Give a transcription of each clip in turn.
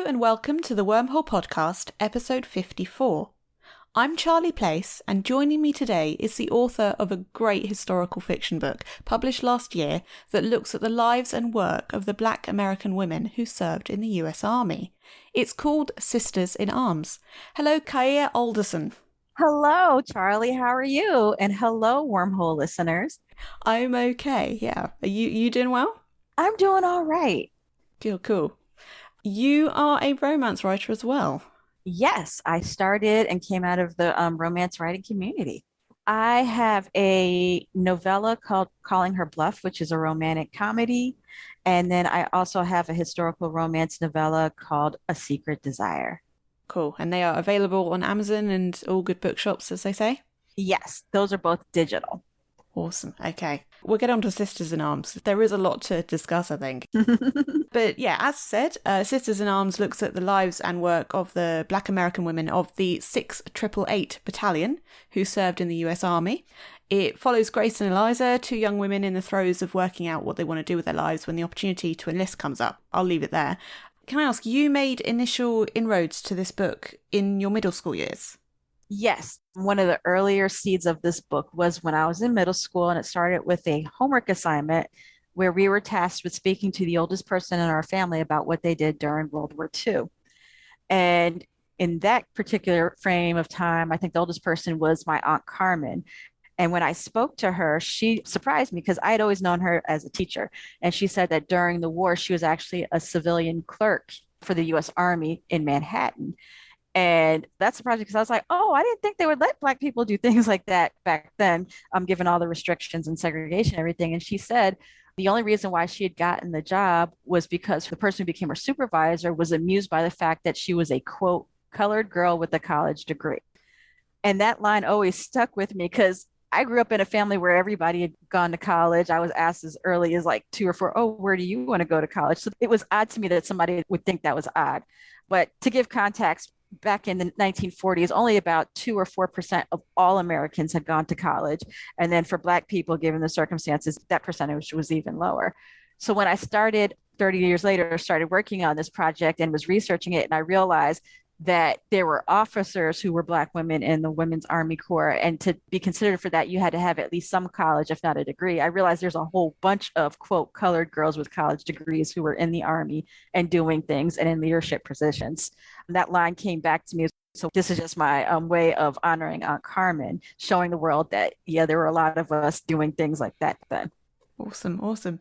and welcome to the Wormhole Podcast, episode 54. I'm Charlie Place, and joining me today is the author of a great historical fiction book published last year that looks at the lives and work of the Black American women who served in the US Army. It's called Sisters in Arms. Hello, Kaia Alderson. Hello, Charlie. How are you? And hello, Wormhole listeners. I'm okay, yeah. Are you doing well? I'm doing all right. Cool. You are a romance writer as well. Yes, I started and came out of the romance writing community. I have a novella called Calling Her Bluff, which is a romantic comedy. And then I also have a historical romance novella called A Secret Desire. Cool. And they are available on Amazon and all good bookshops, as they say? Yes, those are both digital. Awesome. Okay. We'll get on to Sisters in Arms. There is a lot to discuss, I think. But yeah, as said, Sisters in Arms looks at the lives and work of the Black American women of the 688 Battalion who served in the US Army. It follows Grace and Eliza, two young women in the throes of working out what they want to do with their lives when the opportunity to enlist comes up. I'll leave it there. Can I ask, you made initial inroads to this book in your middle school years? Yes, one of the earlier seeds of this book was when I was in middle school, and it started with a homework assignment where we were tasked with speaking to the oldest person in our family about what they did during World War II. And in that particular frame of time, I think the oldest person was my Aunt Carmen. And when I spoke to her, she surprised me because I had always known her as a teacher. And she said that during the war, she was actually a civilian clerk for the US Army in Manhattan. And that surprised me because I was like, oh, I didn't think they would let Black people do things like that back then, given all the restrictions and segregation and everything. And she said the only reason why she had gotten the job was because the person who became her supervisor was amused by the fact that she was a, quote, colored girl with a college degree. And that line always stuck with me because I grew up in a family where everybody had gone to college. I was asked as early as like 2 or 4, oh, where do you want to go to college? So it was odd to me that somebody would think that was odd. But to give context, back in the 1940s, only about 2 or 4% of all Americans had gone to college. And then for Black people, given the circumstances, that percentage was even lower. So when I started 30 years later, started working on this project and was researching it, and I realized that there were officers who were Black women in the Women's Army Corps. And to be considered for that, you had to have at least some college, if not a degree. I realized there's a whole bunch of, quote, colored girls with college degrees who were in the Army and doing things and in leadership positions. And that line came back to me. So this is just my way of honoring Aunt Carmen, showing the world that, yeah, there were a lot of us doing things like that then. Awesome.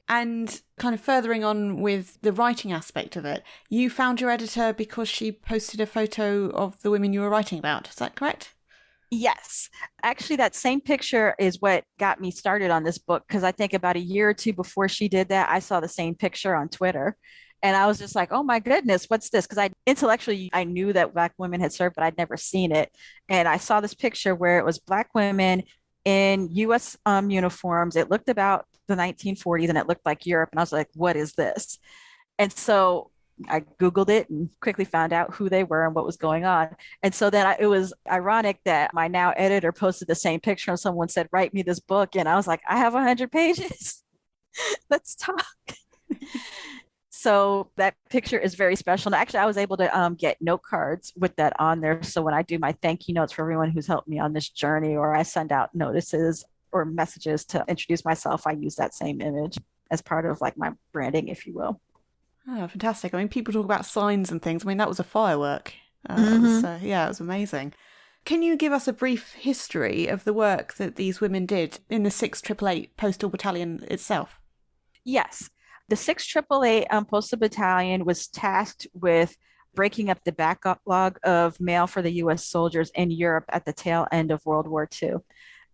And kind of furthering on with the writing aspect of it, you found your editor because she posted a photo of the women you were writing about. Is that correct? Yes. Actually, that same picture is what got me started on this book, because I think about a year or two before she did that, I saw the same picture on Twitter. And I was just like, oh my goodness, what's this? Because I knew that Black women had served, but I'd never seen it. And I saw this picture where it was Black women in US uniforms. It looked about the 1940s and it looked like Europe. And I was like, what is this? And so I Googled it and quickly found out who they were and what was going on. And so then it was ironic that my now editor posted the same picture and someone said, write me this book. And I was like, I have 100 pages. Let's talk. So that picture is very special. And actually, I was able to get note cards with that on there. So when I do my thank you notes for everyone who's helped me on this journey, or I send out notices or messages to introduce myself, I use that same image as part of like my branding, if you will. Oh, fantastic. I mean, people talk about signs and things. I mean, that was a firework. It was amazing. Can you give us a brief history of the work that these women did in the 688 Postal Battalion itself? Yes. The 688 Postal Battalion was tasked with breaking up the backlog of mail for the U.S. soldiers in Europe at the tail end of World War II.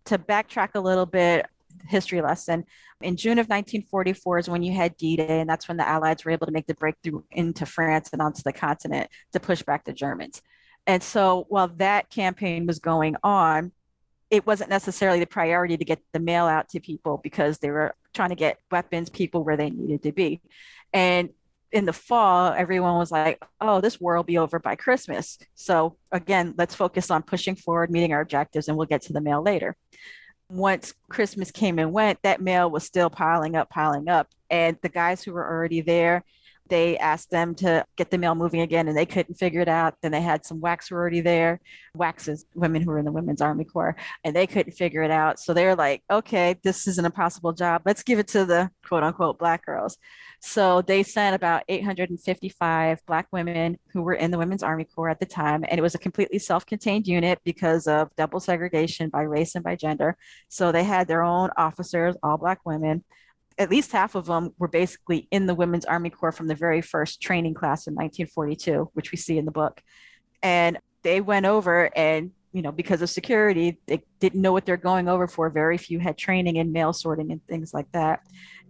To backtrack a little bit, history lesson, in June of 1944 is when you had D-Day, and that's when the Allies were able to make the breakthrough into France and onto the continent to push back the Germans. And so while that campaign was going on, it wasn't necessarily the priority to get the mail out to people because they were trying to get weapons, people where they needed to be. And in the fall, everyone was like, oh, this war will be over by Christmas. So again, let's focus on pushing forward, meeting our objectives, and we'll get to the mail later. Once Christmas came and went, that mail was still piling up. And the guys who were already there They asked them to get the mail moving again, and they couldn't figure it out. Then they had some WACs were already there. WACs is women who were in the Women's Army Corps, and they couldn't figure it out. So they're like, okay, this is an impossible job. Let's give it to the quote unquote Black girls. So they sent about 855 Black women who were in the Women's Army Corps at the time. And it was a completely self-contained unit because of double segregation by race and by gender. So they had their own officers, all Black women. At least half of them were basically in the Women's Army Corps from the very first training class in 1942, which we see in the book. And they went over and, because of security, they didn't know what they're going over for. Very few had training in mail sorting and things like that.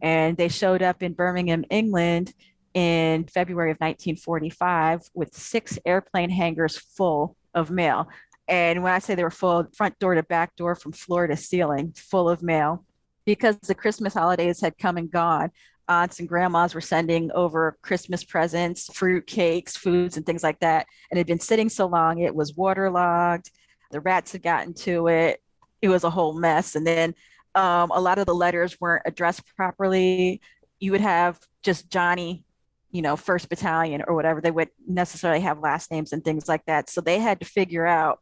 And they showed up in Birmingham, England in February of 1945 with 6 airplane hangars full of mail. And when I say they were full, front door to back door, from floor to ceiling, full of mail. Because the Christmas holidays had come and gone, aunts and grandmas were sending over Christmas presents, fruit cakes, foods, and things like that. And it had been sitting so long, it was waterlogged. The rats had gotten to it. It was a whole mess. And then a lot of the letters weren't addressed properly. You would have just Johnny, 1st Battalion or whatever. They wouldn't necessarily have last names and things like that. So they had to figure out,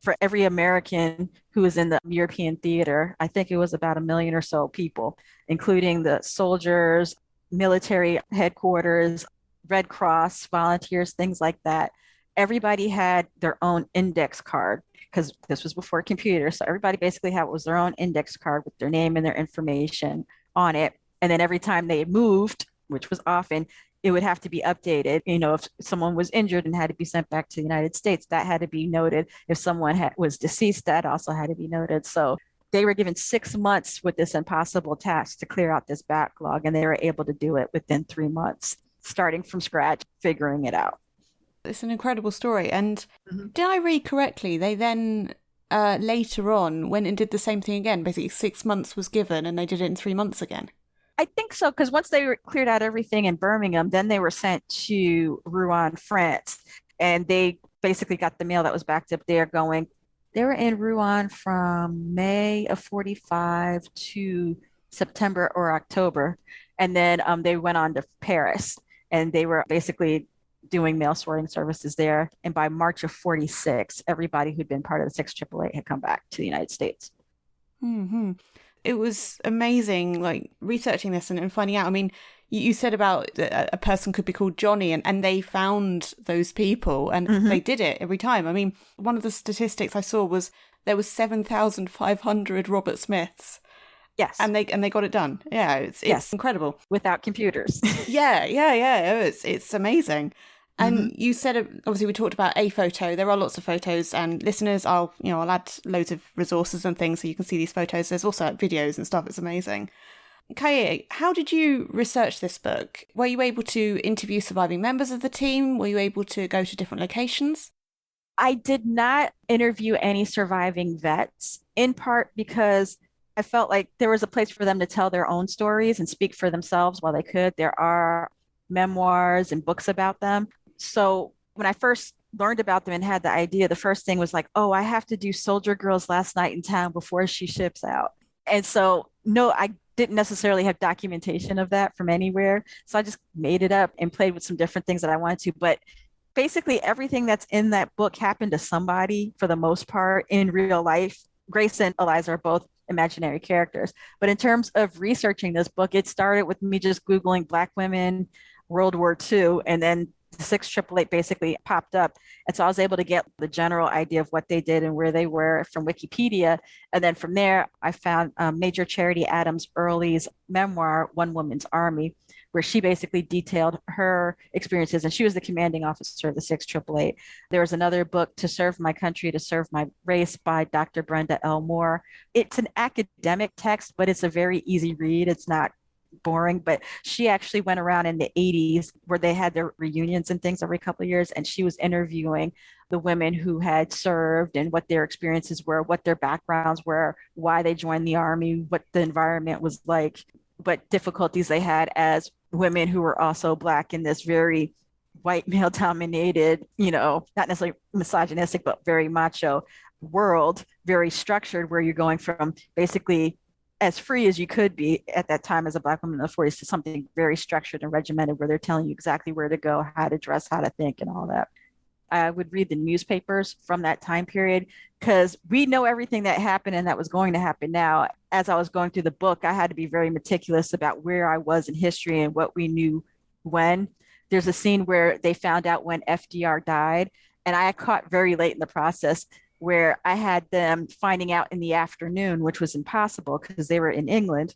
for every American who was in the European theater, I think it was about 1 million or so people, including the soldiers, military headquarters, Red Cross, volunteers, things like that. Everybody had their own index card because this was before computers. So everybody basically had what was their own index card with their name and their information on it. And then every time they moved, which was often, it would have to be updated. If someone was injured and had to be sent back to the United States, that had to be noted. If someone was deceased, that also had to be noted. So they were given 6 months with this impossible task to clear out this backlog, and they were able to do it within 3 months, starting from scratch, figuring it out. It's an incredible story. And did I read correctly? They then later on went and did the same thing again. Basically 6 months was given and they did it in 3 months again. I think so, because once they cleared out everything in Birmingham, then they were sent to Rouen, France, and they basically got the mail that was backed up there going. They were in Rouen from May of 45 to September or October, and then they went on to Paris, and they were basically doing mail sorting services there. And by March of 46, everybody who'd been part of the 6th AAA had come back to the United States. Mm-hmm. It was amazing, researching this and finding out. I mean, you said about a person could be called Johnny, and they found those people, and they did it every time. I mean, one of the statistics I saw was there was 7,500 Robert Smiths. Yes. And they got it done. Yeah, it's incredible. Without computers. Yeah. It's amazing. And you said, obviously, we talked about a photo. There are lots of photos, and listeners, I'll add loads of resources and things so you can see these photos. There's also videos and stuff. It's amazing. Kaia, how did you research this book? Were you able to interview surviving members of the team? Were you able to go to different locations? I did not interview any surviving vets, in part because I felt like there was a place for them to tell their own stories and speak for themselves while they could. There are memoirs and books about them. So when I first learned about them and had the idea, the first thing was like, oh, I have to do Soldier Girl's last night in town before she ships out. And so, no, I didn't necessarily have documentation of that from anywhere. So I just made it up and played with some different things that I wanted to. But basically everything that's in that book happened to somebody for the most part in real life. Grace and Eliza are both imaginary characters. But in terms of researching this book, it started with me just Googling Black women, World War II, and then the 6th AAA basically popped up. And so I was able to get the general idea of what they did and where they were from Wikipedia. And then from there, I found Major Charity Adams Early's memoir, One Woman's Army, where she basically detailed her experiences. And she was the commanding officer of the 6th AAA. There was another book, To Serve My Country, to Serve My Race, by Dr. Brenda L. Moore. It's an academic text, but it's a very easy read. It's not boring, but she actually went around in the 80s where they had their reunions and things every couple of years, and she was interviewing the women who had served and what their experiences were, what their backgrounds were, why they joined the Army, what the environment was like, what difficulties they had as women who were also Black in this very white male dominated, not necessarily misogynistic, but very macho world, very structured, where you're going from basically as free as you could be at that time as a Black woman in the 40s to something very structured and regimented where they're telling you exactly where to go, how to dress, how to think, and all that. I would read the newspapers from that time period because we know everything that happened and that was going to happen now. As I was going through the book, I had to be very meticulous about where I was in history and what we knew when. There's a scene where they found out when FDR died, and I caught very late in the process where I had them finding out in the afternoon, which was impossible because they were in England.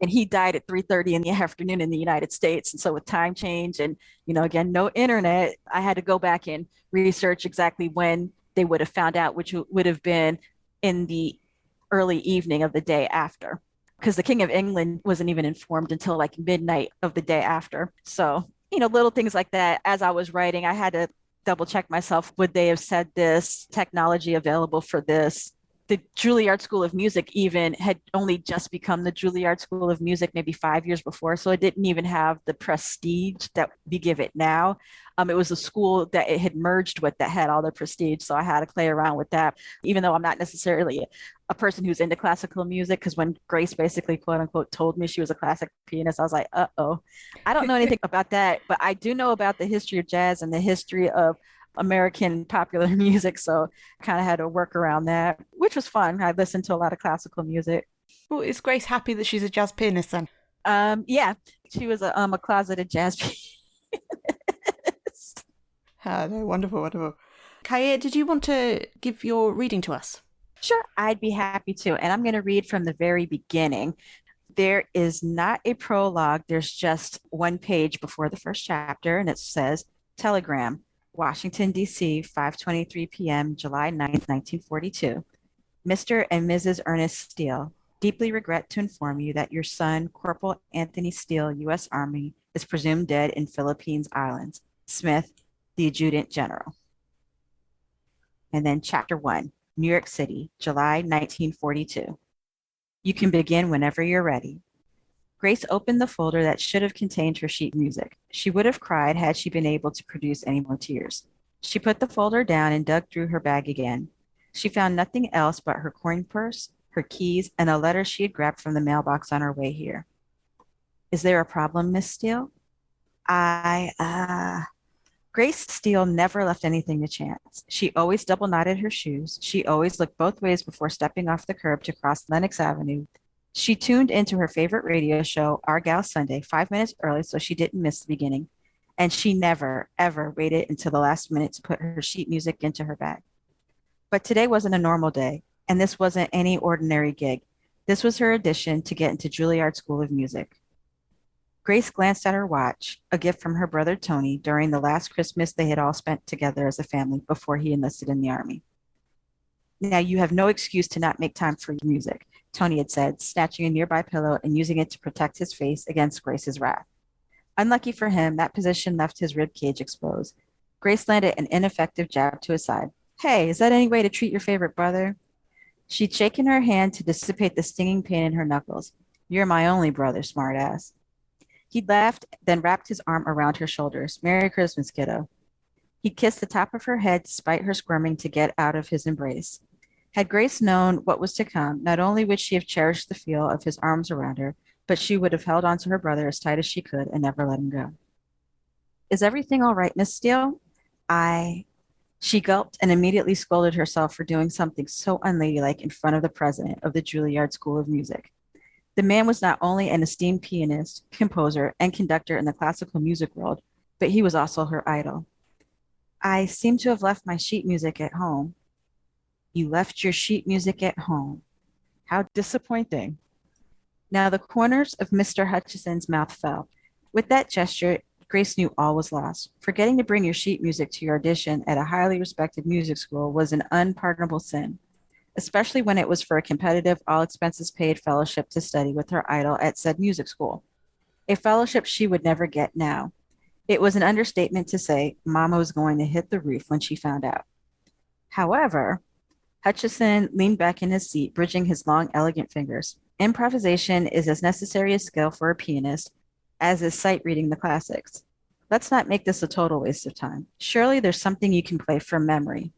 And he died at 3:30 in the afternoon in the United States. And so with time change and, again, no internet, I had to go back and research exactly when they would have found out, which would have been in the early evening of the day after, because the King of England wasn't even informed until like midnight of the day after. So, little things like that. As I was writing, I had to double check myself. Would they have said this? Technology available for this? The Juilliard School of Music even had only just become the Juilliard School of Music maybe 5 years before. So it didn't even have the prestige that we give it now. It was a school that it had merged with that had all the prestige. So I had to play around with that, even though I'm not necessarily a person who's into classical music. Because when Grace basically, quote unquote, told me she was a classic pianist, I was like, uh-oh, I don't know anything about that. But I do know about the history of jazz and the history of American popular music. So kind of had to work around that, which was fun. I listened to a lot of classical music. Well, is Grace happy that she's a jazz pianist then? Yeah, she was a closeted jazz pianist. Oh, no, wonderful, wonderful. Kaia, did you want to give your reading to us? Sure, I'd be happy to. And I'm going to read from the very beginning. There is not a prologue. There's just one page before the first chapter, and it says, Telegram, Washington, D.C., 5:23 p.m., July 9th, 1942. Mr. and Mrs. Ernest Steele, deeply regret to inform you that your son, Corporal Anthony Steele, U.S. Army, is presumed dead in Philippines Islands. Smith, the Adjutant General. And then Chapter 1, New York City, July 1942. You can begin whenever you're ready. Grace opened the folder that should have contained her sheet music. She would have cried had she been able to produce any more tears. She put the folder down and dug through her bag again. She found nothing else but her coin purse, her keys, and a letter she had grabbed from the mailbox on her way here. Is there a problem, Miss Steele? Grace Steele never left anything to chance. She always double knotted her shoes. She always looked both ways before stepping off the curb to cross Lenox Avenue. She tuned into her favorite radio show, Our Gal Sunday, 5 minutes early so she didn't miss the beginning. And she never, ever waited until the last minute to put her sheet music into her bag. But today wasn't a normal day, and this wasn't any ordinary gig. This was her audition to get into Juilliard School of Music. Grace glanced at her watch, a gift from her brother Tony during the last Christmas they had all spent together as a family before he enlisted in the Army. Now you have no excuse to not make time for music, Tony had said, snatching a nearby pillow and using it to protect his face against Grace's wrath. Unlucky for him, that position left his rib cage exposed. Grace landed an ineffective jab to his side. Hey, is that any way to treat your favorite brother? She'd shaken her hand to dissipate the stinging pain in her knuckles. You're my only brother, smartass. He laughed, then wrapped his arm around her shoulders. Merry Christmas, kiddo. He kissed the top of her head despite her squirming to get out of his embrace. Had Grace known what was to come, not only would she have cherished the feel of his arms around her, but she would have held on to her brother as tight as she could and never let him go. Is everything all right, Miss Steele? She gulped and immediately scolded herself for doing something so unladylike in front of the president of the Juilliard School of Music. The man was not only an esteemed pianist, composer, and conductor in the classical music world, but he was also her idol. I seem to have left my sheet music at home. You left your sheet music at home. How disappointing. Now the corners of Mr. Hutchison's mouth fell. With that gesture, Grace knew all was lost. Forgetting to bring your sheet music to your audition at a highly respected music school was an unpardonable sin, especially when it was for a competitive, all-expenses-paid fellowship to study with her idol at said music school, a fellowship she would never get now. It was an understatement to say Mama was going to hit the roof when she found out. However, Hutchison leaned back in his seat, bridging his long, elegant fingers. Improvisation is as necessary a skill for a pianist as is sight reading the classics. Let's not make this a total waste of time. Surely there's something you can play from memory.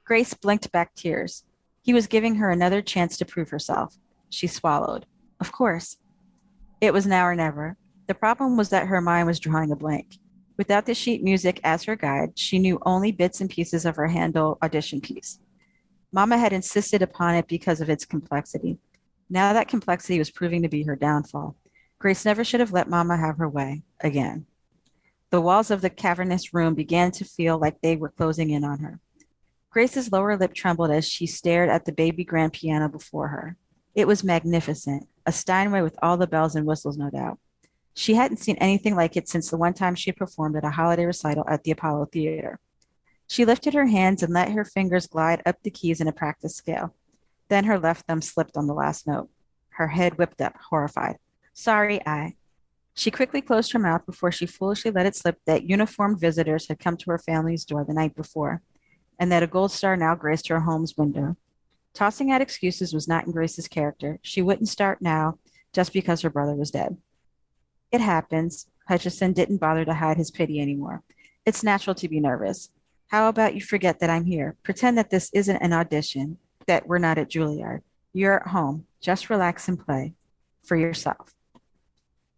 Grace blinked back tears. He was giving her another chance to prove herself. She swallowed. Of course. It was now or never. The problem was that her mind was drawing a blank. Without the sheet music as her guide, she knew only bits and pieces of her Handel audition piece. Mama had insisted upon it because of its complexity. Now that complexity was proving to be her downfall. Grace never should have let Mama have her way again. The walls of the cavernous room began to feel like they were closing in on her. Grace's lower lip trembled as she stared at the baby grand piano before her. It was magnificent, a Steinway with all the bells and whistles, no doubt. She hadn't seen anything like it since the one time she had performed at a holiday recital at the Apollo Theater. She lifted her hands and let her fingers glide up the keys in a practice scale. Then her left thumb slipped on the last note. Her head whipped up, horrified. Sorry, I. She quickly closed her mouth before she foolishly let it slip that uniformed visitors had come to her family's door the night before, and that a gold star now graced her home's window. Tossing out excuses was not in Grace's character. She wouldn't start now just because her brother was dead. It happens. Hutchison didn't bother to hide his pity anymore. It's natural to be nervous. How about you forget that I'm here? Pretend that this isn't an audition, that we're not at Juilliard. You're at home. Just relax and play. For yourself.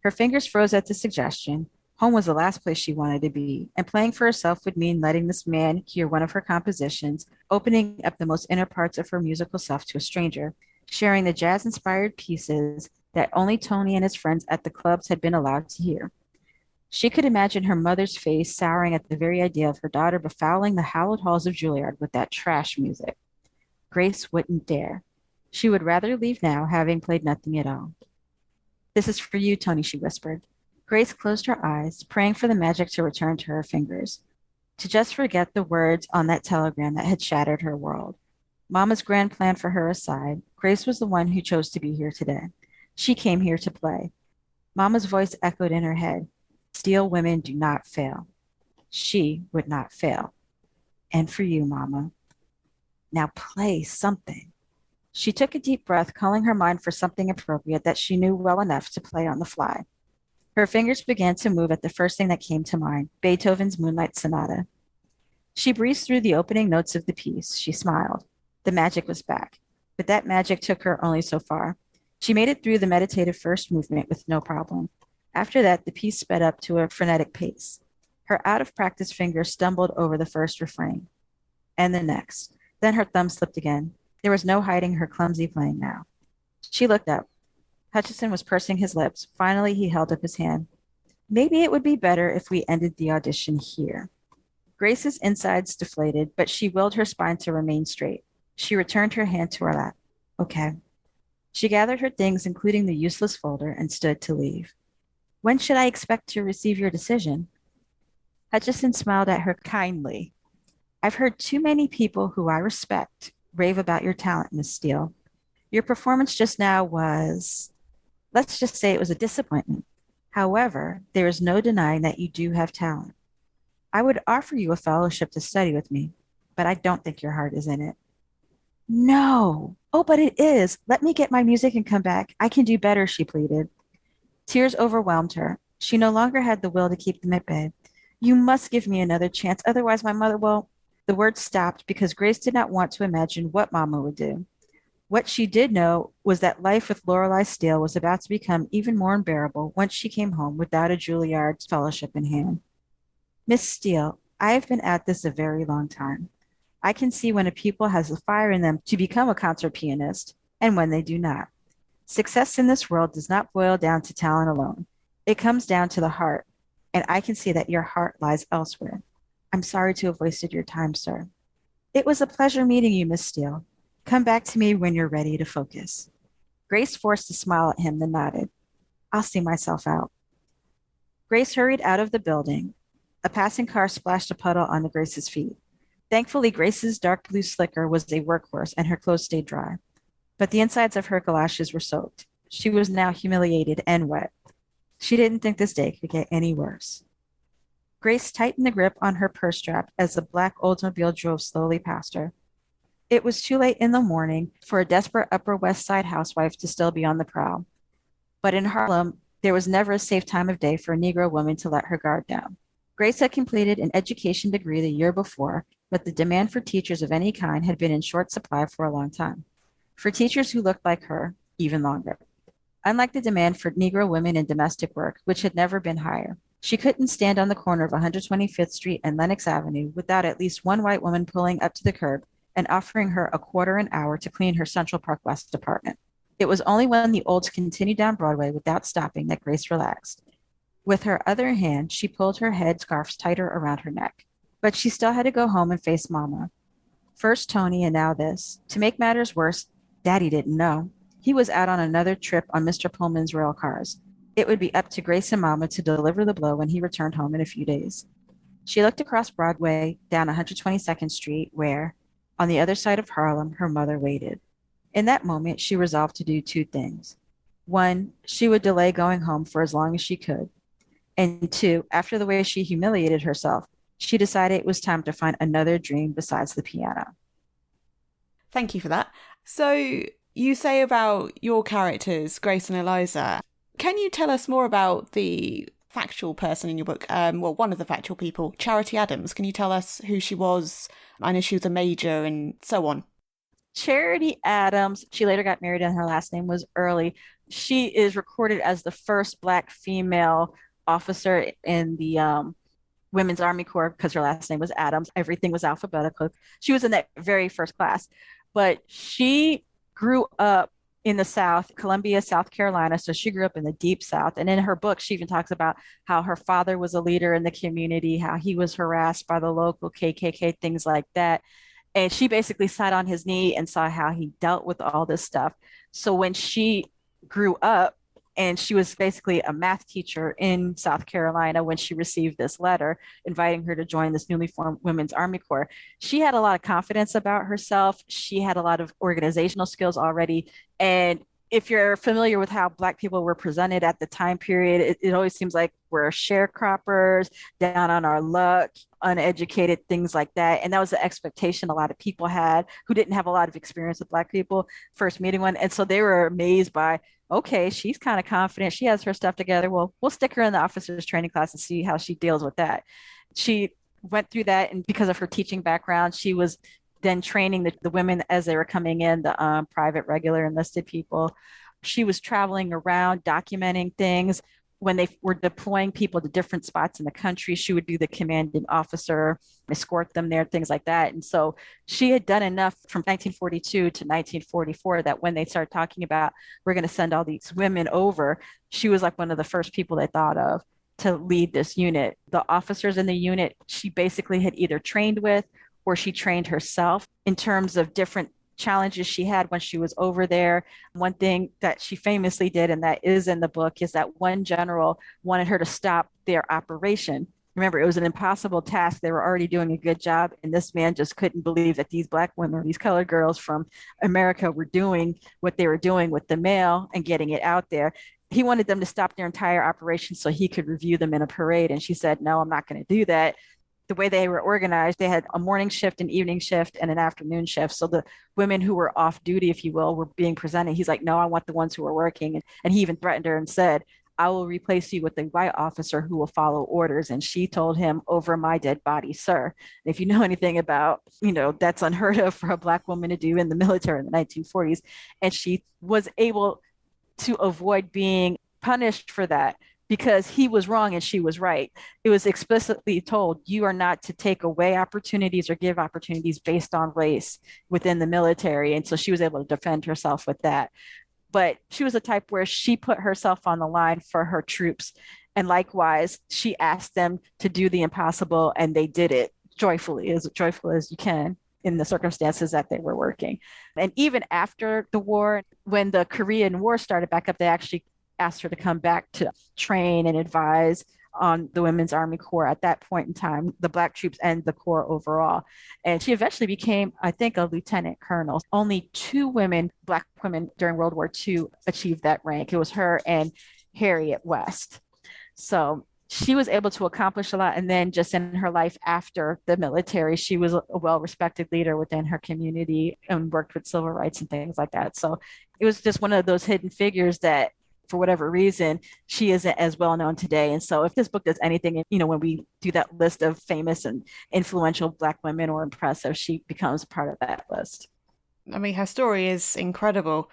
Her fingers froze at the suggestion. Home was the last place she wanted to be, and playing for herself would mean letting this man hear one of her compositions, opening up the most inner parts of her musical self to a stranger, sharing the jazz-inspired pieces that only Tony and his friends at the clubs had been allowed to hear. She could imagine her mother's face souring at the very idea of her daughter befouling the hallowed halls of Juilliard with that trash music. Grace wouldn't dare. She would rather leave now, having played nothing at all. This is for you, Tony, she whispered. Grace closed her eyes, praying for the magic to return to her fingers, to just forget the words on that telegram that had shattered her world. Mama's grand plan for her aside, Grace was the one who chose to be here today. She came here to play. Mama's voice echoed in her head. Steel women do not fail. She would not fail. And for you, Mama. Now play something. She took a deep breath, culling her mind for something appropriate that she knew well enough to play on the fly. Her fingers began to move at the first thing that came to mind, Beethoven's Moonlight Sonata. She breezed through the opening notes of the piece. She smiled. The magic was back, but that magic took her only so far. She made it through the meditative first movement with no problem. After that, the piece sped up to a frenetic pace. Her out-of-practice fingers stumbled over the first refrain, and the next. Then her thumb slipped again. There was no hiding her clumsy playing now. She looked up. Hutchison was pursing his lips. Finally, he held up his hand. Maybe it would be better if we ended the audition here. Grace's insides deflated, but she willed her spine to remain straight. She returned her hand to her lap. Okay. She gathered her things, including the useless folder, and stood to leave. When should I expect to receive your decision? Hutchison smiled at her kindly. I've heard too many people who I respect rave about your talent, Miss Steele. Your performance just now was, let's just say it was a disappointment. However, there is no denying that you do have talent. I would offer you a fellowship to study with me, but I don't think your heart is in it. No. Oh, but it is. Let me get my music and come back. I can do better, she pleaded. Tears overwhelmed her. She no longer had the will to keep them at bay. You must give me another chance, otherwise my mother will... The words stopped because Grace did not want to imagine what Mama would do. What she did know was that life with Lorelei Steele was about to become even more unbearable once she came home without a Juilliard fellowship in hand. Miss Steele, I have been at this a very long time. I can see when a pupil has the fire in them to become a concert pianist and when they do not. Success in this world does not boil down to talent alone. It comes down to the heart, and I can see that your heart lies elsewhere. I'm sorry to have wasted your time, sir. It was a pleasure meeting you, Miss Steele. Come back to me when you're ready to focus. Grace forced a smile at him, then nodded. I'll see myself out. Grace hurried out of the building. A passing car splashed a puddle onto Grace's feet. Thankfully, Grace's dark blue slicker was a workhorse and her clothes stayed dry. But the insides of her galoshes were soaked. She was now humiliated and wet. She didn't think this day could get any worse. Grace tightened the grip on her purse strap as the black Oldsmobile drove slowly past her. It was too late in the morning for a desperate Upper West Side housewife to still be on the prowl. But in Harlem, there was never a safe time of day for a Negro woman to let her guard down. Grace had completed an education degree the year before, but the demand for teachers of any kind had been in short supply for a long time. For teachers who looked like her, even longer. Unlike the demand for Negro women in domestic work, which had never been higher, she couldn't stand on the corner of 125th Street and Lenox Avenue without at least one white woman pulling up to the curb and offering her a quarter an hour to clean her Central Park West apartment. It was only when the Olds continued down Broadway without stopping that Grace relaxed. With her other hand, she pulled her head scarves tighter around her neck. But she still had to go home and face Mama. First Tony and now this. To make matters worse, Daddy didn't know. He was out on another trip on Mr. Pullman's rail cars. It would be up to Grace and Mama to deliver the blow when he returned home in a few days. She looked across Broadway down 122nd Street where, on the other side of Harlem, her mother waited. In that moment, she resolved to do two things. One, she would delay going home for as long as she could. And two, after the way she humiliated herself, she decided it was time to find another dream besides the piano. Thank you for that. So you say about your characters, Grace and Eliza. Can you tell us more about the factual person in your book? One of the factual people, Charity Adams. Can you tell us who she was? I know she was a major and so on. Charity Adams, she later got married and her last name was Early. She is recorded as the first Black female officer in the Women's Army Corps because her last name was Adams. Everything was alphabetical. She was in that very first class, but she grew up in the South, Columbia, South Carolina. So she grew up in the deep South. And in her book, she even talks about how her father was a leader in the community, how he was harassed by the local KKK, things like that. And she basically sat on his knee and saw how he dealt with all this stuff. So when she grew up, and she was basically a math teacher in South Carolina when she received this letter inviting her to join this newly formed Women's Army Corps. She had a lot of confidence about herself. She had a lot of organizational skills already. And if you're familiar with how Black people were presented at the time period, it always seems like we're sharecroppers, down on our luck, uneducated, things like that. And that was the expectation a lot of people had who didn't have a lot of experience with Black people first meeting one. And so they were amazed by, okay, she's kind of confident. She has her stuff together. Well, we'll stick her in the officers training class and see how she deals with that. She went through that, and because of her teaching background, she was then training the women as they were coming in, the private, regular, enlisted people. She was traveling around, documenting things. When they were deploying people to different spots in the country, she would be the commanding officer, escort them there, things like that. And so she had done enough from 1942 to 1944 that when they started talking about, we're going to send all these women over, she was like one of the first people they thought of to lead this unit. The officers in the unit, she basically had either trained with or she trained herself in terms of different challenges she had when she was over there. One thing that she famously did, and that is in the book, is that one general wanted her to stop their operation. Remember, it was an impossible task. They were already doing a good job. And this man just couldn't believe that these Black women, these colored girls from America were doing what they were doing with the mail and getting it out there. He wanted them to stop their entire operation so he could review them in a parade. And she said, no, I'm not going to do that. The way they were organized, they had a morning shift, an evening shift, and an afternoon shift. So the women who were off duty, if you will, were being presented. He's like, no, I want the ones who are working. And he even threatened her and said, I will replace you with a white officer who will follow orders. And she told him, over my dead body, sir. And if you know anything about, that's unheard of for a Black woman to do in the military in the 1940s. And she was able to avoid being punished for that, because he was wrong and she was right. It was explicitly told, you are not to take away opportunities or give opportunities based on race within the military. And so she was able to defend herself with that. But she was a type where she put herself on the line for her troops. And likewise, she asked them to do the impossible, and they did it joyfully, as joyful as you can in the circumstances that they were working. And even after the war, when the Korean War started back up, they actually asked her to come back to train and advise on the Women's Army Corps at that point in time, the Black troops and the Corps overall. And she eventually became, I think, a lieutenant colonel. Only two women, Black women during World War II, achieved that rank. It was her and Harriet West. So she was able to accomplish a lot. And then just in her life after the military, she was a well-respected leader within her community and worked with civil rights and things like that. So it was just one of those hidden figures that, for whatever reason, she isn't as well known today. And so if this book does anything, when we do that list of famous and influential Black women or impressive, she becomes part of that list. I mean, her story is incredible.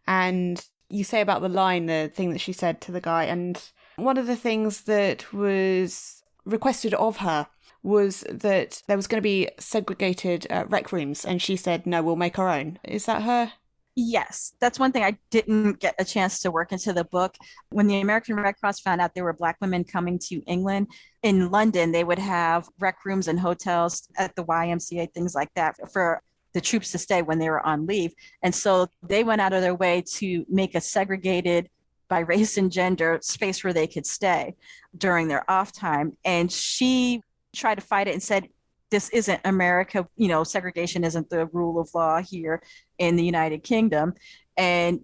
And you say about the line, the thing that she said to the guy, and one of the things that was requested of her was that there was going to be segregated rec rooms, and she said, no, we'll make our own. Is that her? Yes, that's one thing I didn't get a chance to work into the book. When the American Red Cross found out there were Black women coming to England, in London, they would have rec rooms and hotels at the YMCA, things like that, for the troops to stay when they were on leave. And so they went out of their way to make a segregated by race and gender space where they could stay during their off time. And she tried to fight it and said, this isn't America, segregation isn't the rule of law here in the United Kingdom, and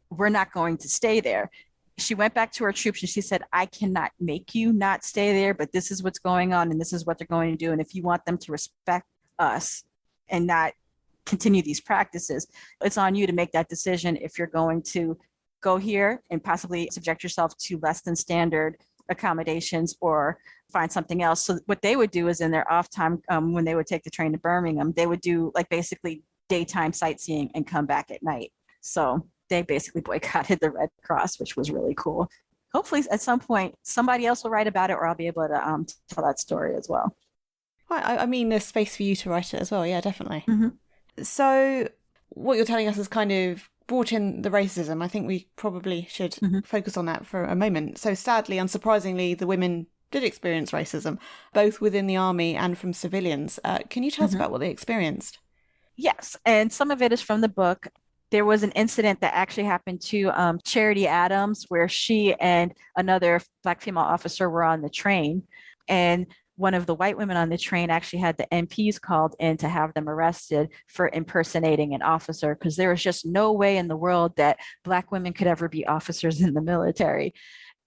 we're not going to stay there. She went back to her troops and she said, I cannot make you not stay there, but this is what's going on and this is what they're going to do. And if you want them to respect us and not continue these practices, it's on you to make that decision if you're going to go here and possibly subject yourself to less than standard accommodations or find something else. So what they would do is in their off time, when they would take the train to Birmingham, they would do like basically daytime sightseeing and come back at night. So they basically boycotted the Red Cross, which was really cool. Hopefully at some point somebody else will write about it, or I'll be able to tell that story as well. Well, I mean, there's space for you to write it as well. Yeah, definitely. Mm-hmm. So what you're telling us has kind of brought in the racism. I think we probably should focus on that for a moment. So sadly, unsurprisingly, the women did experience racism, both within the army and from civilians. Can you tell us about what they experienced? Yes, and some of it is from the book. There was an incident that actually happened to Charity Adams, where she and another Black female officer were on the train, and one of the white women on the train actually had the MPs called in to have them arrested for impersonating an officer, because there was just no way in the world that Black women could ever be officers in the military.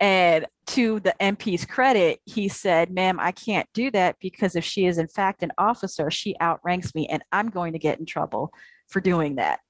And to the MP's credit, he said, ma'am, I can't do that, because if she is in fact an officer, she outranks me and I'm going to get in trouble for doing that.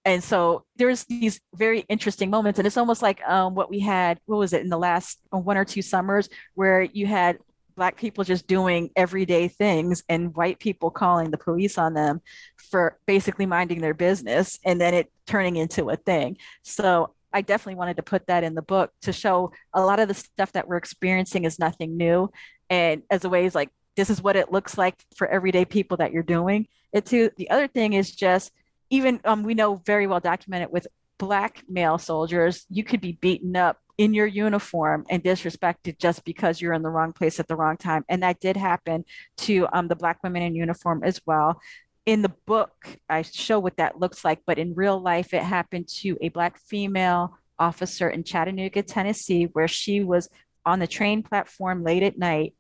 And so there's these very interesting moments. And it's almost like what we had, what was it, in the last 1 or 2 summers, where you had Black people just doing everyday things and white people calling the police on them for basically minding their business, and then it turning into a thing. So I definitely wanted to put that in the book to show a lot of the stuff that we're experiencing is nothing new. And as a way is like, this is what it looks like for everyday people that you're doing it to. The other thing is just, even we know very well documented with Black male soldiers, you could be beaten up in your uniform and disrespected just because you're in the wrong place at the wrong time. And that did happen to the Black women in uniform as well. In the book, I show what that looks like, but in real life, it happened to a Black female officer in Chattanooga, Tennessee, where she was on the train platform late at night,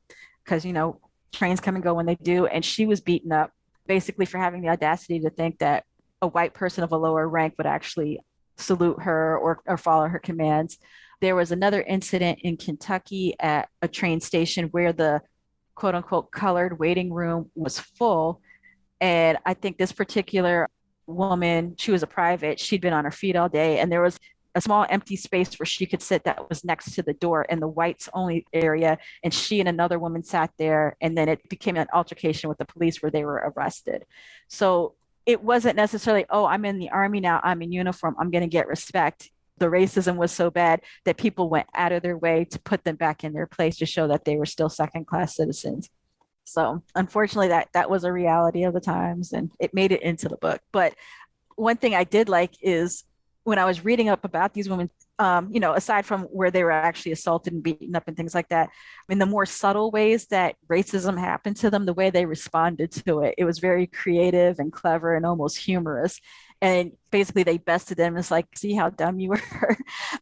because, trains come and go when they do, and she was beaten up basically for having the audacity to think that a white person of a lower rank would actually salute her or follow her commands. There was another incident in Kentucky at a train station where the quote unquote colored waiting room was full. And I think this particular woman, she was a private, she'd been on her feet all day, and there was a small empty space where she could sit that was next to the door in the whites only area. And she and another woman sat there, and then it became an altercation with the police where they were arrested. So it wasn't necessarily, oh, I'm in the army now, I'm in uniform, I'm going to get respect. The racism was so bad that people went out of their way to put them back in their place to show that they were still second-class citizens. So unfortunately, that was a reality of the times, and it made it into the book. But one thing I did like is when I was reading up about these women, aside from where they were actually assaulted and beaten up and things like that, in the more subtle ways that racism happened to them, the way they responded to it, it was very creative and clever and almost humorous. And basically they bested them. It's like, see how dumb you were?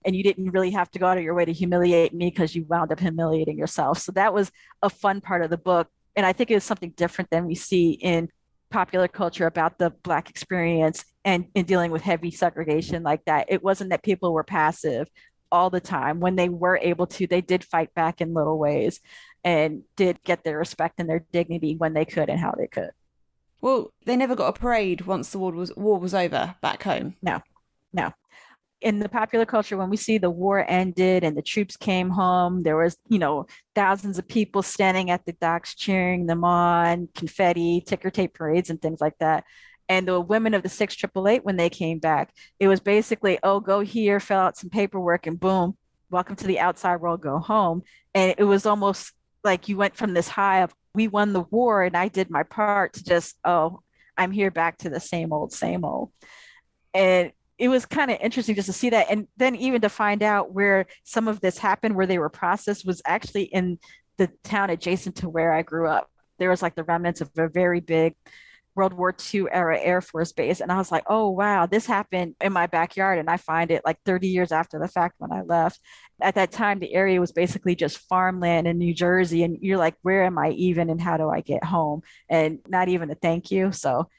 And you didn't really have to go out of your way to humiliate me because you wound up humiliating yourself. So that was a fun part of the book. And I think it was something different than we see in popular culture about the Black experience and in dealing with heavy segregation like that. It wasn't that people were passive all the time. When they were able to, they did fight back in little ways and did get their respect and their dignity when they could and how they could. Well, they never got a parade once the war was over back home. No. In the popular culture, when we see the war ended and the troops came home, there was, thousands of people standing at the docks cheering them on, confetti, ticker tape parades and things like that. And the women of the 6 888, when they came back, it was basically, oh, go here, fill out some paperwork, and boom, welcome to the outside world, go home. And it was almost like you went from this high of, we won the war and I did my part, to just, oh, I'm here back to the same old, same old. And it was kind of interesting just to see that. And then even to find out where some of this happened, where they were processed, was actually in the town adjacent to where I grew up. There was like the remnants of a very big World War II era Air Force base. And I was like, oh, wow, this happened in my backyard. And I find it like 30 years after the fact when I left. At that time, the area was basically just farmland in New Jersey. And you're like, where am I even and how do I get home? And not even a thank you. So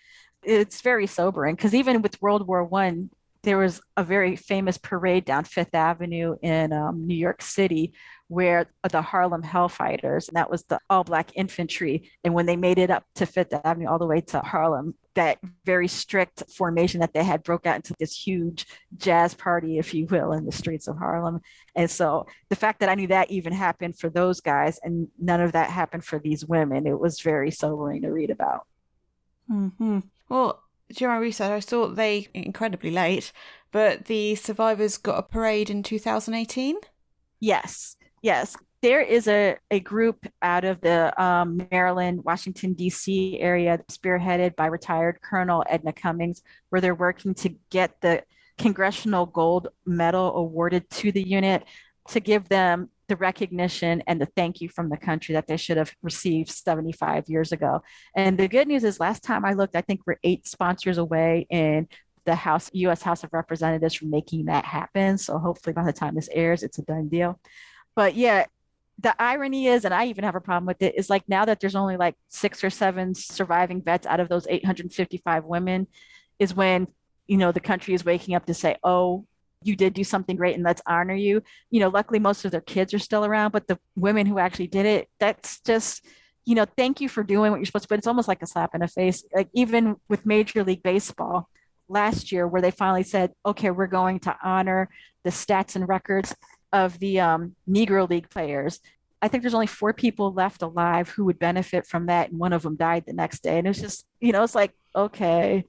it's very sobering, because even with World War One, there was a very famous parade down Fifth Avenue in New York City, where the Harlem Hellfighters, and that was the all Black infantry. And when they made it up to Fifth Avenue all the way to Harlem, that very strict formation that they had broke out into this huge jazz party, if you will, in the streets of Harlem. And so the fact that I knew that even happened for those guys and none of that happened for these women, it was very sobering to read about. Mm-hmm. Well, during my research, I saw they incredibly late, but the survivors got a parade in 2018. Yes, yes. There is a group out of the Maryland, Washington, D.C. area, spearheaded by retired Colonel Edna Cummings, where they're working to get the Congressional Gold Medal awarded to the unit, to give them the recognition and the thank you from the country that they should have received 75 years ago. And the good news is, last time I looked, I think we're 8 sponsors away in the U.S. House of Representatives from making that happen. So hopefully by the time this airs, it's a done deal. But yeah, the irony is, and I even have a problem with it, is like now that there's only like 6 or 7 surviving vets out of those 855 women, is when, the country is waking up to say, oh, you did do something great and let's honor you. Luckily most of their kids are still around, but the women who actually did it, that's just, thank you for doing what you're supposed to, but it's almost like a slap in the face. Like even with Major League Baseball last year, where they finally said, okay, we're going to honor the stats and records of the Negro League players. I think there's only 4 people left alive who would benefit from that. And one of them died the next day. And it's just, it's like, okay,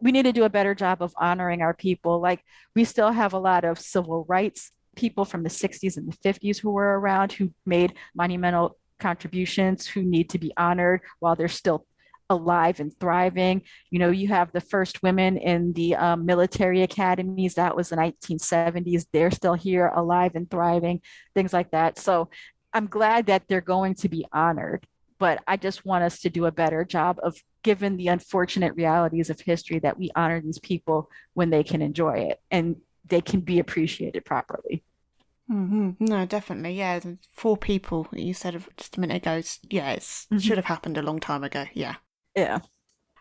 we need to do a better job of honoring our people. Like, we still have a lot of civil rights people from the 60s and the 50s who were around, who made monumental contributions, who need to be honored while they're still alive and thriving. You have the first women in the military academies. That was the 1970s. They're still here, alive and thriving, things like that. So I'm glad that they're going to be honored, but I just want us to do a better job of, given the unfortunate realities of history, that we honor these people when they can enjoy it and they can be appreciated properly. Mm-hmm. No, definitely. Yeah, the 4 people you said just a minute ago. Yeah, it should have happened a long time ago. Yeah. Yeah.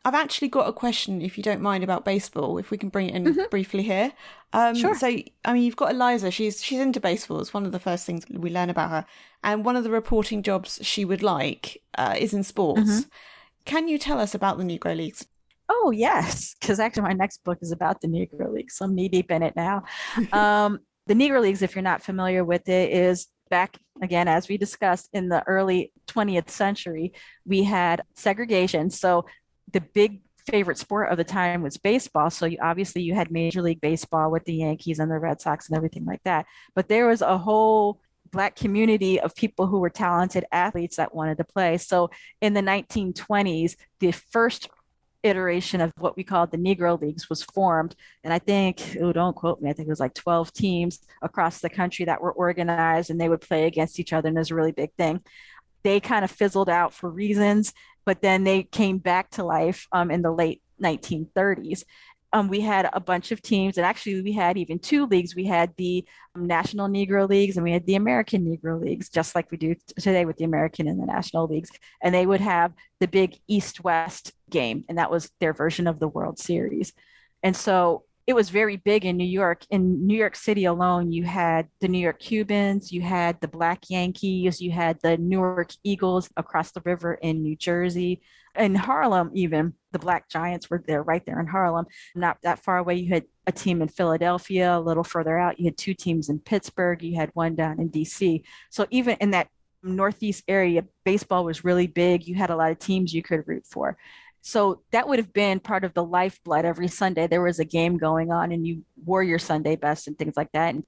I've actually got a question, if you don't mind, about baseball, if we can bring it in briefly here. Sure. So, you've got Eliza. She's into baseball. It's one of the first things we learn about her. And one of the reporting jobs she would like is in sports. Can you tell us about the Negro Leagues? Oh, yes, because actually my next book is about the Negro Leagues. So I'm knee deep in it now. The Negro Leagues, if you're not familiar with it, is back, again, as we discussed, in the early 20th century, we had segregation. So the big favorite sport of the time was baseball. So obviously you had Major League Baseball with the Yankees and the Red Sox and everything like that. But there was a whole Black community of people who were talented athletes that wanted to play. So in the 1920s, the first iteration of what we called the Negro Leagues was formed. And I think, don't quote me, I think it was like 12 teams across the country that were organized, and they would play against each other. And it was a really big thing. They kind of fizzled out for reasons, but then they came back to life in the late 1930s. We had a bunch of teams, and actually we had even 2 leagues. We had the National Negro Leagues and we had the American Negro Leagues, just like we do today with the American and the National Leagues. And they would have the big East-West game, and that was their version of the World Series. And so it was very big in New York. In New York City alone, you had the New York Cubans, you had the Black Yankees, you had the Newark Eagles across the river in New Jersey. In Harlem, even the Black Giants were there, right there in Harlem. Not that far away, you had a team in Philadelphia. A little further out, you had 2 teams in Pittsburgh. You had one down in DC. So even in that Northeast area, baseball was really big. You had a lot of teams you could root for. So that would have been part of the lifeblood. Every Sunday there was a game going on and you wore your Sunday best and things like that. And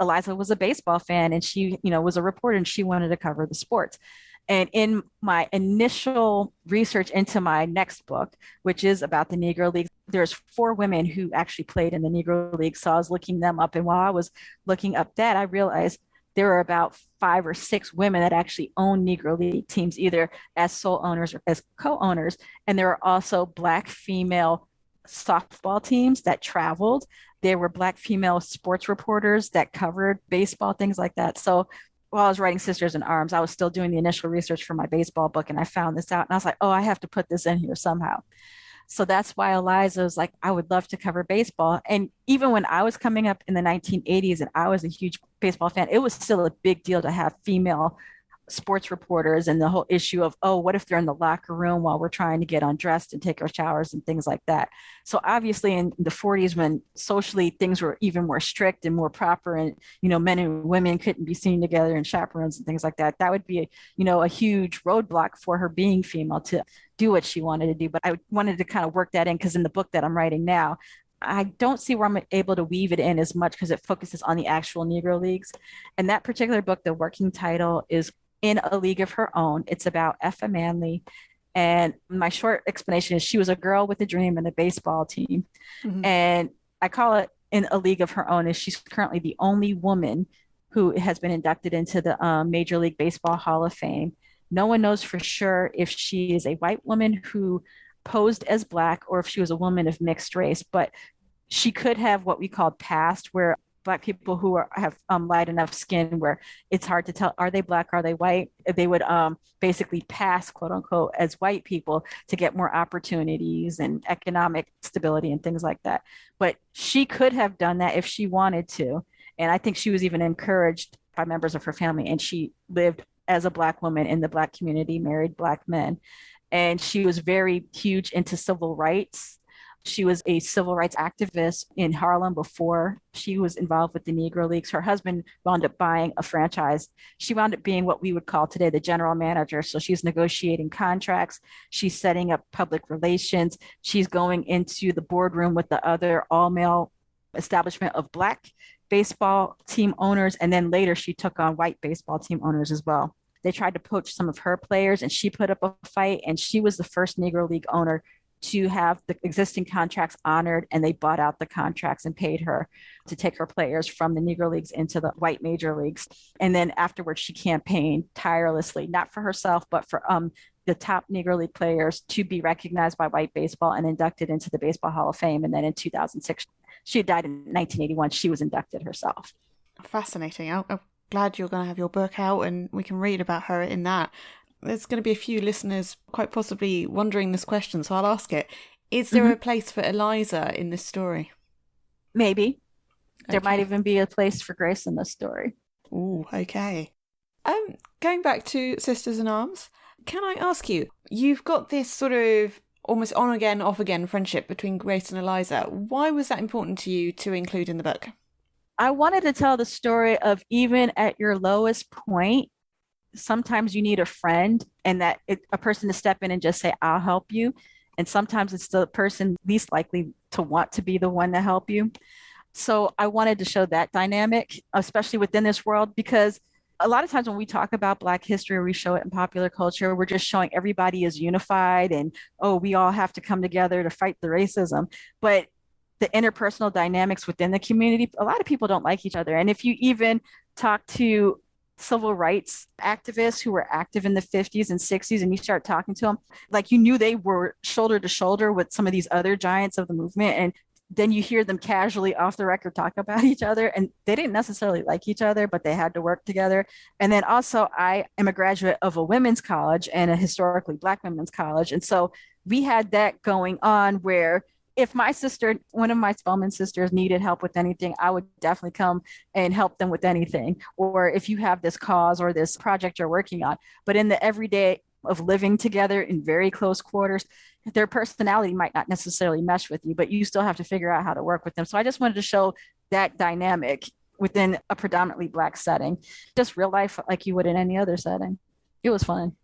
Eliza was a baseball fan and she, was a reporter and she wanted to cover the sports. And in my initial research into my next book, which is about the Negro Leagues, there's 4 women who actually played in the Negro League. So I was looking them up. And while I was looking up that, I realized there are about 5 or 6 women that actually own Negro League teams, either as sole owners or as co-owners. And there are also Black female softball teams that traveled. There were Black female sports reporters that covered baseball, things like that. So while I was writing Sisters in Arms, I was still doing the initial research for my baseball book, and I found this out. And I was like, oh, I have to put this in here somehow. So that's why Eliza was like, I would love to cover baseball. And even when I was coming up in the 1980s and I was a huge baseball fan, it was still a big deal to have female sports reporters, and the whole issue of, oh, what if they're in the locker room while we're trying to get undressed and take our showers and things like that. So obviously in the 40s, when socially things were even more strict and more proper, and men and women couldn't be seen together and chaperones and things like that, that would be a huge roadblock for her being female to do what she wanted to do. But I wanted to kind of work that in, because in the book that I'm writing now, I don't see where I'm able to weave it in as much, because it focuses on the actual Negro Leagues. And that particular book, the working title is In a League of Her Own. It's about Effa Manley. And my short explanation is she was a girl with a dream and a baseball team. Mm-hmm. And I call it In a League of Her Own, as she's currently the only woman who has been inducted into the Major League Baseball Hall of Fame. No one knows for sure if she is a white woman who posed as Black or if she was a woman of mixed race, but she could have what we call past, where Black people who have light enough skin where it's hard to tell, are they Black, are they white? They would basically pass, quote unquote, as white people to get more opportunities and economic stability and things like that. But she could have done that if she wanted to. And I think she was even encouraged by members of her family. And she lived as a Black woman in the Black community, married Black men. And she was very huge into civil rights. She was a civil rights activist in Harlem before she was involved with the Negro Leagues. Her husband wound up buying a franchise. She wound up being what we would call today the general manager. So she's negotiating contracts. She's setting up public relations. She's going into the boardroom with the other all-male establishment of Black baseball team owners. And then later she took on white baseball team owners as well. They tried to poach some of her players and she put up a fight, and she was the first Negro League owner to have the existing contracts honored, and they bought out the contracts and paid her to take her players from the Negro Leagues into the white major leagues. And then afterwards, she campaigned tirelessly, not for herself, but for the top Negro League players to be recognized by white baseball and inducted into the Baseball Hall of Fame. And then in 2006, she had died in 1981. She was inducted herself. Fascinating. I'm glad you're going to have your book out and we can read about her in that. There's going to be a few listeners quite possibly wondering this question, so I'll ask it. Is there a place for Eliza in this story? Maybe. There might even be a place for Grace in this story. Ooh, okay. Going back to Sisters in Arms, can I ask you, you've got this sort of almost on-again, off-again friendship between Grace and Eliza. Why was that important to you to include in the book? I wanted to tell the story of, even at your lowest point, sometimes you need a friend, and a person to step in and just say, I'll help you. And sometimes it's the person least likely to want to be the one to help you. So I wanted to show that dynamic, especially within this world, because a lot of times when we talk about Black history or we show it in popular culture, we're just showing everybody is unified and, oh, we all have to come together to fight the racism. But the interpersonal dynamics within the community, a lot of people don't like each other. And if you even talk to civil rights activists who were active in the 50s and 60s, and you start talking to them, like, you knew they were shoulder to shoulder with some of these other giants of the movement. And then you hear them casually off the record talk about each other, and they didn't necessarily like each other, but they had to work together. And then also, I am a graduate of a women's college and a historically Black women's college. And so we had that going on, where if my sister, one of my Spelman sisters, needed help with anything, I would definitely come and help them with anything. Or if you have this cause or this project you're working on. But in the everyday of living together in very close quarters, their personality might not necessarily mesh with you, but you still have to figure out how to work with them. So I just wanted to show that dynamic within a predominantly Black setting, just real life like you would in any other setting. It was fun.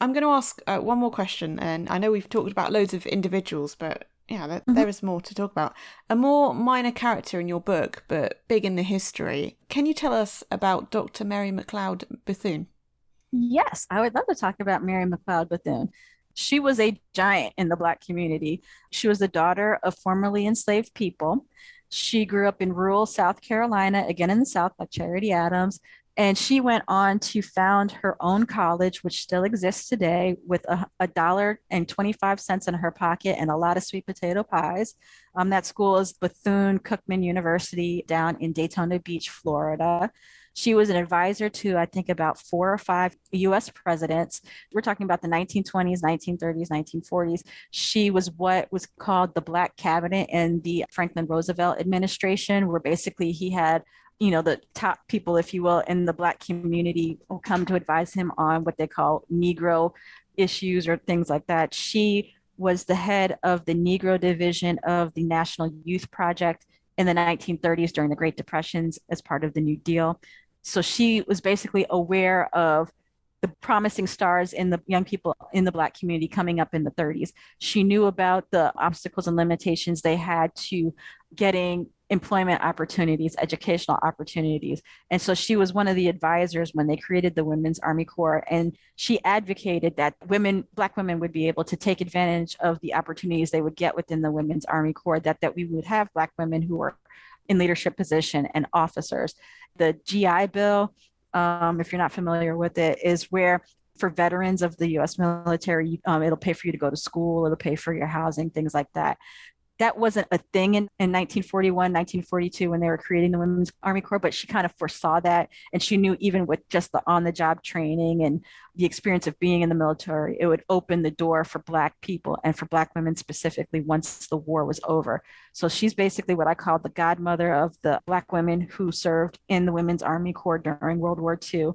I'm going to ask one more question, and I know we've talked about loads of individuals, but yeah, Mhm. there is more to talk about. A more minor character in your book, but big in the history. Can you tell us about Dr. Mary McLeod Bethune? Yes, I would love to talk about Mary McLeod Bethune. She was a giant in the Black community. She was the daughter of formerly enslaved people. She grew up in rural South Carolina, again in the South, like Charity Adams. And she went on to found her own college, which still exists today, with $1.25 in her pocket and a lot of sweet potato pies. That school is Bethune-Cookman University down in Daytona Beach, Florida. She was an advisor to, I think, about 4 or 5 US presidents. We're talking about the 1920s, 1930s, 1940s. She was what was called the Black Cabinet in the Franklin Roosevelt administration, where basically he had, the top people, if you will, in the Black community will come to advise him on what they call Negro issues or things like that. She was the head of the Negro division of the National Youth Project in the 1930s during the Great Depressions as part of the New Deal. So she was basically aware of the promising stars in the young people in the Black community coming up in the 30s. She knew about the obstacles and limitations they had to getting employment opportunities, educational opportunities. And so she was one of the advisors when they created the Women's Army Corps. And she advocated that Black women would be able to take advantage of the opportunities they would get within the Women's Army Corps, that we would have Black women who were in leadership position and officers. The GI Bill, if you're not familiar with it, is where for veterans of the U.S. military, it'll pay for you to go to school, it'll pay for your housing, things like that. That wasn't a thing in 1941, 1942 when they were creating the Women's Army Corps, but she kind of foresaw that. And she knew even with just the on-the-job training and the experience of being in the military, it would open the door for Black people and for Black women specifically once the war was over. So she's basically what I call the godmother of the Black women who served in the Women's Army Corps during World War II.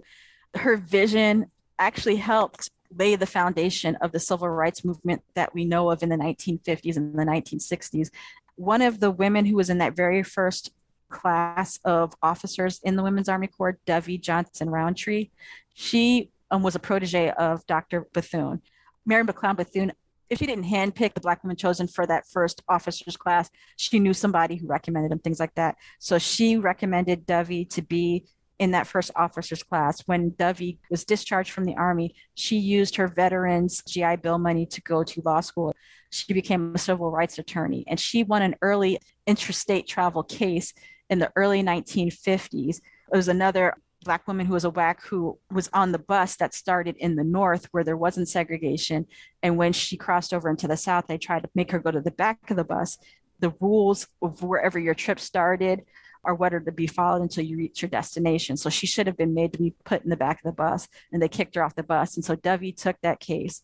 Her vision actually helped lay the foundation of the civil rights movement that we know of in the 1950s and the 1960s. One of the women who was in that very first class of officers in the Women's Army Corps, Dovie Johnson Roundtree, she was a protege of Dr. Bethune. Mary McLeod Bethune, if she didn't handpick the Black women chosen for that first officers class, she knew somebody who recommended them, things like that. So she recommended Dovie to be in that first officers class. When Dovie was discharged from the Army, she used her veterans GI Bill money to go to law school. She became a civil rights attorney, and she won an early interstate travel case in the early 1950s. It was another Black woman who was a WAC who was on the bus that started in the North where there wasn't segregation. And when she crossed over into the South, they tried to make her go to the back of the bus. The rules of wherever your trip started are what are to be followed until you reach your destination. So she should have been made to be put in the back of the bus, and they kicked her off the bus. And so Dovie took that case,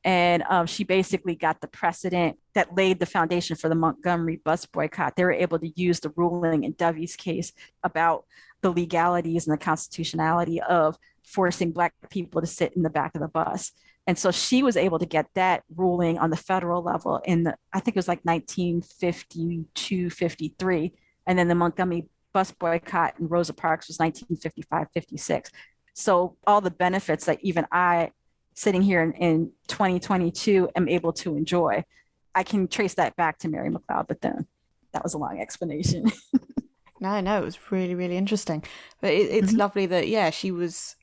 and she basically got the precedent that laid the foundation for the Montgomery bus boycott. They were able to use the ruling in Dovie's case about the legalities and the constitutionality of forcing Black people to sit in the back of the bus. And so she was able to get that ruling on the federal level I think it was like 1952, 53. And then the Montgomery bus boycott in Rosa Parks was 1955, 56. So all the benefits that even I, sitting here in 2022, am able to enjoy, I can trace that back to Mary McLeod Bethune. That was a long explanation. No, it was really, really interesting. But it's lovely that, yeah, she was,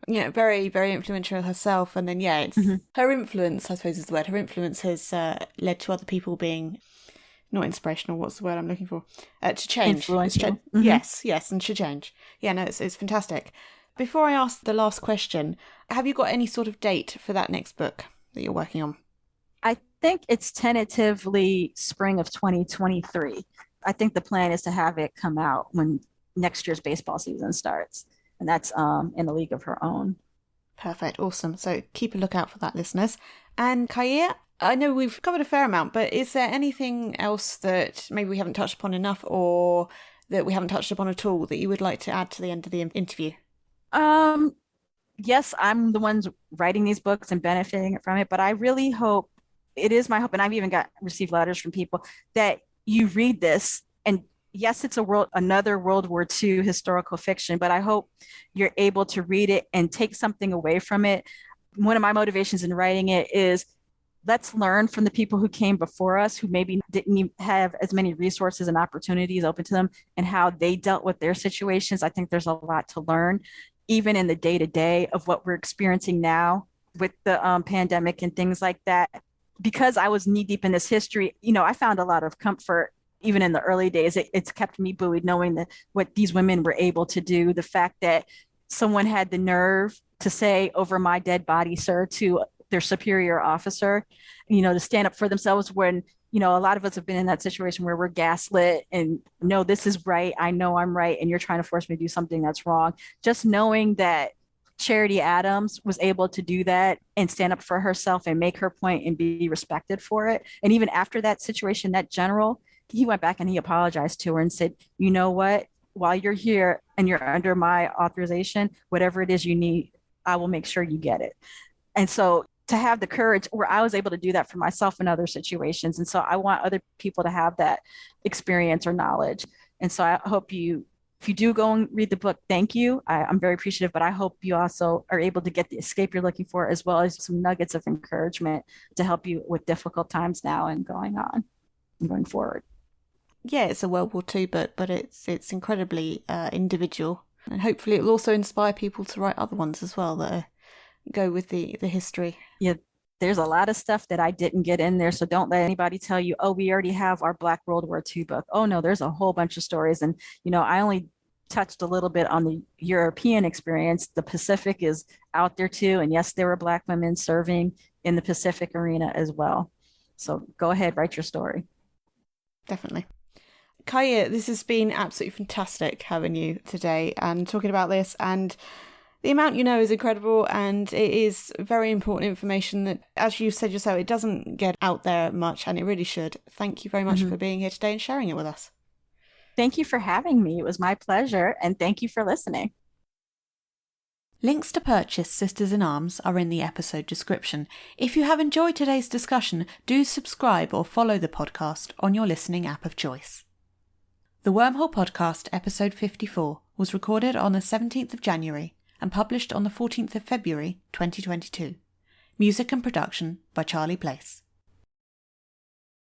very, very influential herself. And then, it's her influence, I suppose is the word. Her influence has led to other people being not inspirational, what's the word I'm looking for? To change. Influential. Yes, and to change. Yeah, no, it's fantastic. Before I ask the last question, have you got any sort of date for that next book that you're working on? I think it's tentatively spring of 2023. I think the plan is to have it come out when next year's baseball season starts. And that's in a league of her own. Perfect. Awesome. So keep a lookout for that, listeners. And Kaia, I know we've covered a fair amount, but is there anything else that maybe we haven't touched upon enough or that we haven't touched upon at all that you would like to add to the end of the interview? Yes, I'm the ones writing these books and benefiting from it, but I really hope, it is my hope, and I've even received letters from people, that you read this, and yes, it's another World War II historical fiction, but I hope you're able to read it and take something away from it. One of my motivations in writing it is let's learn from the people who came before us, who maybe didn't have as many resources and opportunities open to them, and how they dealt with their situations. I think there's a lot to learn, even in the day-to-day of what we're experiencing now with the pandemic and things like that. Because I was knee deep in this history, I found a lot of comfort even in the early days. It's kept me buoyed knowing that what these women were able to do, the fact that someone had the nerve to say, "Over my dead body, sir," to their superior officer, to stand up for themselves when, a lot of us have been in that situation where we're gaslit and, no, this is right. I know I'm right. And you're trying to force me to do something that's wrong. Just knowing that Charity Adams was able to do that and stand up for herself and make her point and be respected for it. And even after that situation, that general, he went back and he apologized to her and said, "You know what? While you're here and you're under my authorization, whatever it is you need, I will make sure you get it." And so to have the courage where I was able to do that for myself in other situations. And so I want other people to have that experience or knowledge. And so I hope if you do go and read the book, thank you. I'm very appreciative, but I hope you also are able to get the escape you're looking for, as well as some nuggets of encouragement to help you with difficult times now and going forward. Yeah, it's a World War II book, but it's incredibly individual. And hopefully it will also inspire people to write other ones as well that go with the history. Yeah, there's a lot of stuff that I didn't get in there. So don't let anybody tell you, "Oh, we already have our Black World War II book." Oh, no, there's a whole bunch of stories. And, I only touched a little bit on the European experience. The Pacific is out there too. And yes, there were Black women serving in the Pacific arena as well. So go ahead, write your story. Definitely. Kaia, this has been absolutely fantastic having you today and talking about this, and the amount you know is incredible, and it is very important information that, as you said yourself, it doesn't get out there much, and it really should. Thank you very much for being here today and sharing it with us. Thank you for having me. It was my pleasure, and thank you for listening. Links to purchase Sisters in Arms are in the episode description. If you have enjoyed today's discussion, do subscribe or follow the podcast on your listening app of choice. The Wormhole Podcast, episode 54, was recorded on the 17th of January and published on the 14th of February 2022. Music and production by Charlie Place.